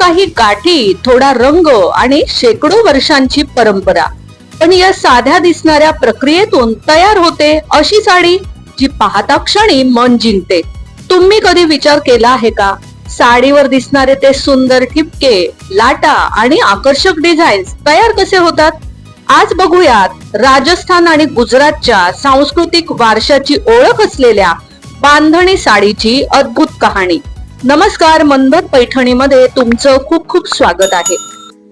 काही गाठी, थोडा रंग आणि शेकडो वर्षांची परंपरा. पण या साध्या दिसणाऱ्या प्रक्रियेतून तयार होते अशी साडी जी पाहता क्षणी मन जिंकते. तुम्ही कधी विचार केला आहे का, साडीवर दिसणारे ते सुंदर ठिपके, लाटा आणि आकर्षक डिझाईन्स तयार कसे होतात? आज बघूयात राजस्थान आणि गुजरातच्या सांस्कृतिक वारशाची ओळख असलेल्या बांधणी साडीची अद्भुत कहाणी. नमस्कार, मनभर पैठणीमध्ये तुमचं खूप खूप स्वागत आहे.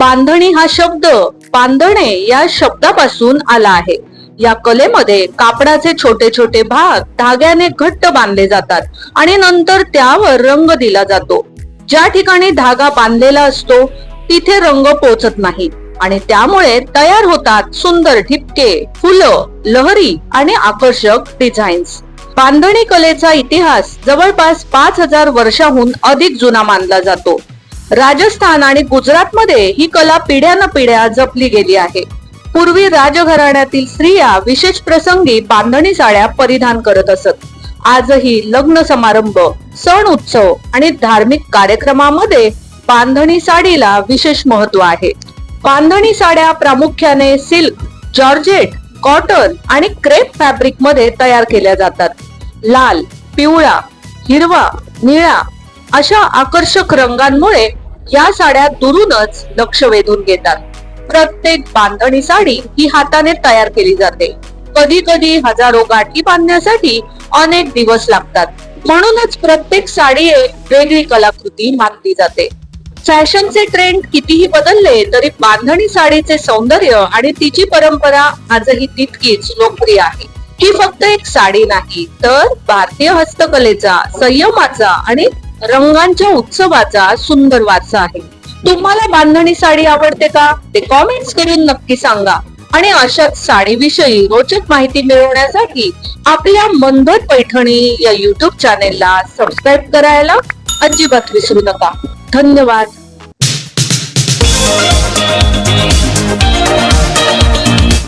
बांधणी हा शब्द बांधणे या शब्दापासून आला आहे. या कलेमध्ये कापडाचे छोटे छोटे भाग धाग्याने घट्ट बांधले जातात आणि नंतर त्यावर रंग दिला जातो. ज्या ठिकाणी धागा बांधलेला असतो तिथे रंग पोचत नाही आणि त्यामुळे तयार होतात सुंदर ठिपके, फुलं, लहरी आणि आकर्षक डिझाईन्स. बांधणी कलेचा इतिहास जवळपास 5000 वर्षाहून अधिक जुना मानला जातो. राजस्थान आणि गुजरातमध्ये ही कला पिढ्यानपिढ्या जपली गेली आहे. पूर्वी राजघराण्यातील स्त्रिया विशेष प्रसंगी बांधणी साड्या परिधान करत असत. आजही लग्न समारंभ, सण उत्सव आणि धार्मिक कार्यक्रमामध्ये बांधणी साडीला विशेष महत्व आहे. बांधणी साड्या प्रामुख्याने सिल्क, जॉर्जेट, कॉटन आणि क्रेप फॅब्रिक मध्ये तयार केल्या जातात. लाल, पिवळा, हिरवा, निळा अशा आकर्षक रंगांमुळे या साड्या दुरूनच लक्ष वेधून घेतात. प्रत्येक बांधणी साडी ही हाताने तयार केली जाते. कधी कधी हजारो गाठी बांधण्यासाठी अनेक दिवस लागतात. म्हणूनच प्रत्येक साडी एक वेगळी कलाकृती मानली जाते. फॅशनचे ट्रेंड कितीही बदलले तरी बांधणी साडीचे सौंदर्य आणि तिची परंपरा आजही तितकीच लोकप्रिय आहे. ही फक्त एक साडी नाही, तर भारतीय हस्तकलेचा, संयमाचा आणि रंगांच्या उत्सवाचा सुंदर वारसा आहे. तुम्हाला बांधणी साडी आवडते का? ते कॉमेंट्स करून नक्की सांगा. आणि अशाच साडीविषयी रोचक माहिती मिळवण्यासाठी आपल्या मनभर पैठणी या युट्यूब चॅनेलला सबस्क्राईब करायला अजिबात विसरू नका. धन्यवाद.